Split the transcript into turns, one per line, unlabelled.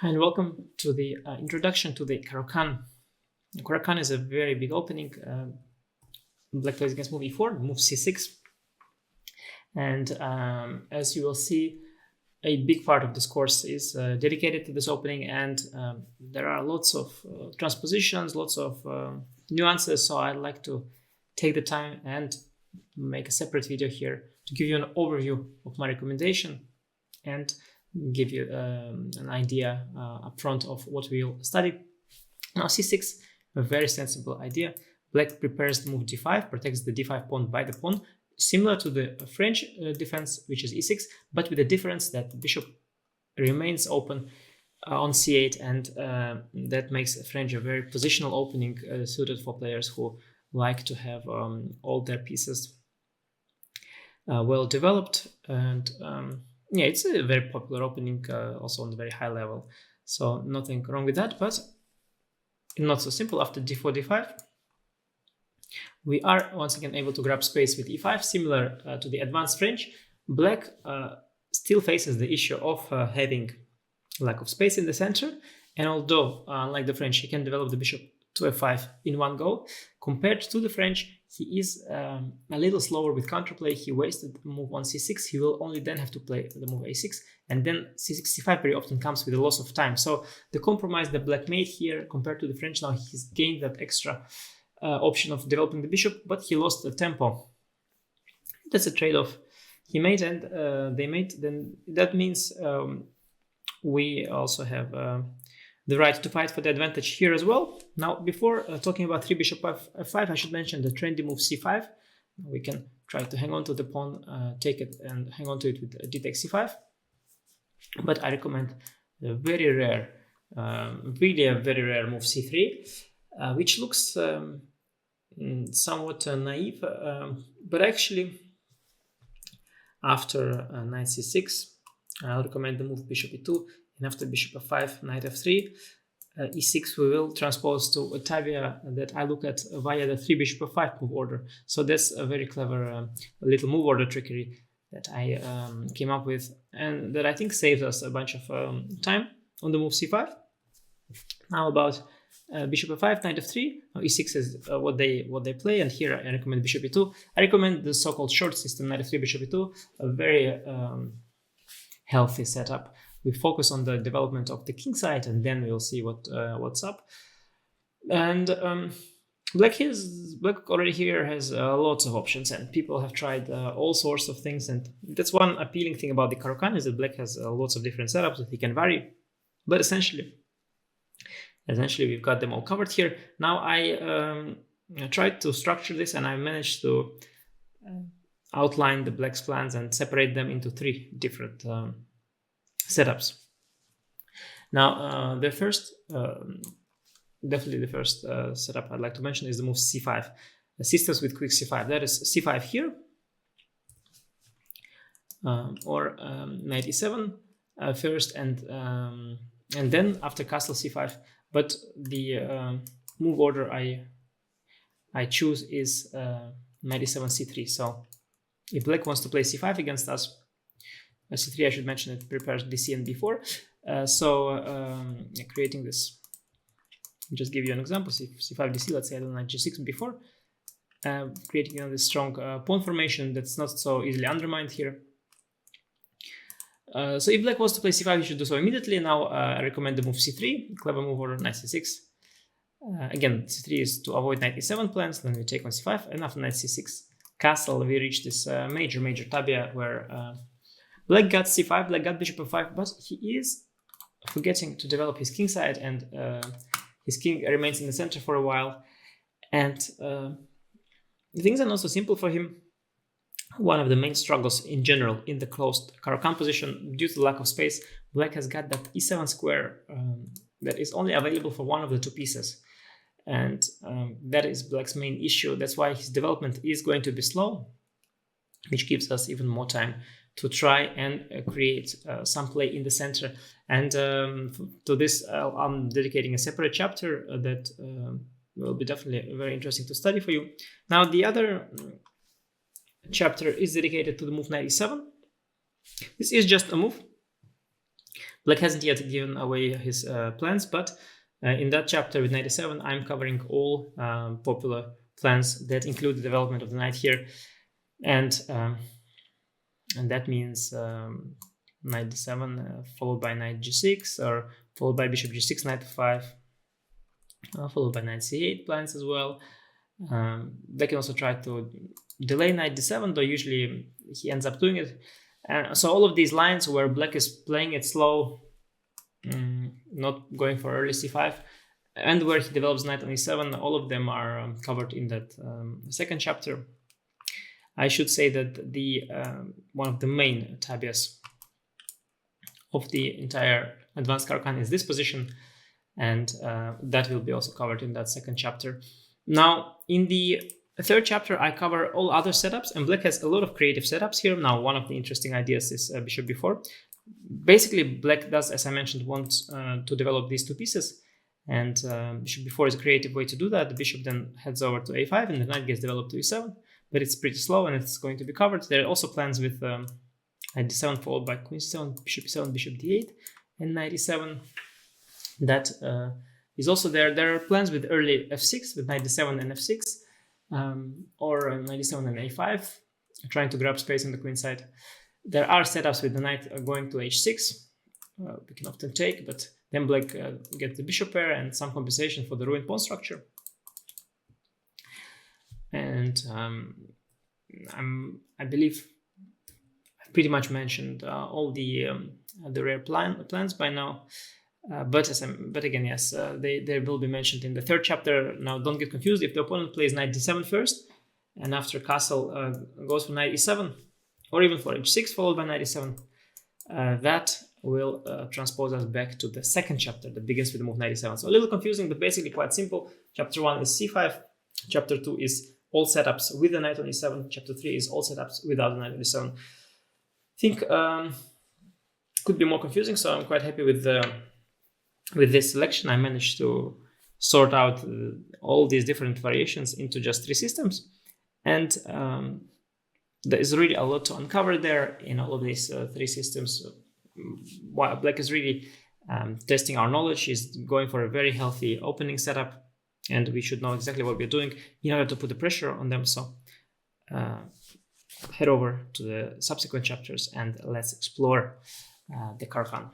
And welcome to the introduction to the Caro Kann. Caro Kann is a very big opening. Black plays against move e4, move c6. And as you will see, a big part of this course is dedicated to this opening, and there are lots of transpositions, lots of nuances. So I'd like to take the time and make a separate video here to give you an overview of my recommendation and give you an idea up front of what we'll study. Now c6, a very sensible idea. Black prepares the move d5, protects the d5 pawn by the pawn, similar to the French defense, which is e6, but with the difference that the bishop remains open on c8, and that makes French a very positional opening suited for players who like to have all their pieces well developed. And yeah, it's a very popular opening, also on the very high level. So nothing wrong with that, but not so simple. After d4, d5, we are once again able to grab space with e5, similar to the advanced French. Black still faces the issue of having lack of space in the center, and although, unlike the French, he can develop the bishop to f5 in one go, compared to the French, he is a little slower with counterplay. He wasted the move on c6. He will only then have to play the move a6, and then c6, c5 very often comes with a loss of time. So the compromise that Black made here compared to the French, now he's gained that extra option of developing the bishop, but he lost the tempo. That's a trade-off he made, and they made. Then that means we also have the right to fight for the advantage here as well. Now, before talking about 3 bishop f5, I should mention the trendy move c5. We can try to hang on to the pawn, take it and hang on to it with d takes c5. But I recommend a very rare, really a very rare move c3, which looks somewhat naive, but actually after knight c6, I'll recommend the move bishop e2, and after bishop f5, knight f3, e6, we will transpose to a tabia that I look at via the 3 bishop f5 move order. So that's a very clever little move order trickery that I came up with, and that I think saves us a bunch of time on the move c5. Now about bishop f5, knight f3. Now e6 is what they play, and here I recommend bishop e2. I recommend the so-called short system, knight f3, bishop e2, a very healthy setup. We focus on the development of the king side, and then we'll see what's up. And Black already here has lots of options, and people have tried all sorts of things, and that's one appealing thing about the Caro Kann, is that Black has lots of different setups that he can vary, but essentially we've got them all covered here. Now I tried to structure this, and I managed to outline the Black's plans and separate them into 3 different setups. Now the first, definitely the first setup I'd like to mention is the move c5, assistance with quick c5. That is c5 here, or knight e7 first, and then after castle c5. But the move order I choose is knight e7 c3. So if Black wants to play c5 against us, c3, I should mention, it prepares dc and d4. Creating this, just give you an example. C5 dc, let's say I don't knight g6 before, creating this strong pawn formation that's not so easily undermined here. So if Black wants to play c5, he should do so immediately. Now I recommend the move c3, clever move order, knight c6. Again, c3 is to avoid knight e7 plans. Then we take on c5, and after knight c6 castle, we reach this major tabia where Black got c5, Black got bishop f5, but he is forgetting to develop his king side, and his king remains in the center for a while. And things are not so simple for him. One of the main struggles in general in the closed Caro Kann position, due to the lack of space, Black has got that e7 square that is only available for one of the 2 pieces. And that is Black's main issue. That's why his development is going to be slow, which gives us even more time to try and create some play in the center. And to this, I'm dedicating a separate chapter that will be definitely very interesting to study for you. Now, the other chapter is dedicated to the move knight e7. This is just a move, Black hasn't yet given away his plans, but in that chapter with knight e7, I'm covering all popular plans that include the development of the knight here, and that means knight d7 followed by knight g6, or followed by bishop g6, knight f5, followed by knight c8 plans as well. They can also try to delay knight d7, though usually he ends up doing it. And so all of these lines where black is playing it slow, not going for early c5, and where he develops knight on e7, all of them are covered in that second chapter. I should say that the one of the main tabias of the entire advanced Caro-Kann is this position, and that will be also covered in that second chapter. Now, in the third chapter, I cover all other setups, and black has a lot of creative setups here. Now, one of the interesting ideas is bishop b4. Basically, black does, as I mentioned, want to develop these two pieces, and bishop b4 is a creative way to do that. The bishop then heads over to a5, and the knight gets developed to e7, but it's pretty slow, and it's going to be covered. There are also plans with knight d7 followed by queen c7, bishop e7, bishop d8, and knight e7. That is also there. There are plans with early f6, with knight d7 and f6, or knight d7 and a5, trying to grab space on the queen side. There are setups with the knight going to h6. We can often take, but then black gets the bishop pair and some compensation for the ruined pawn structure. And I believe I've pretty much mentioned all the rare plans by now. But again, yes, they will be mentioned in the third chapter. Now, don't get confused. If the opponent plays knight d7 first, and after castle goes for knight e7, or even for h6 followed by knight e7, that will transpose us back to the second chapter that begins with the move knight e7. So a little confusing, but basically quite simple. Chapter 1 is c5. Chapter 2 is all setups with the knight on e7. Chapter 3 is all setups without the knight on e7. I think could be more confusing, so I'm quite happy with this selection. I managed to sort out all these different variations into just 3 systems, and there is really a lot to uncover there in all of these 3 systems. While black is really testing our knowledge, he's going for a very healthy opening setup, and we should know exactly what we're doing in order to put the pressure on them. So head over to the subsequent chapters and let's explore the Caro-Kann.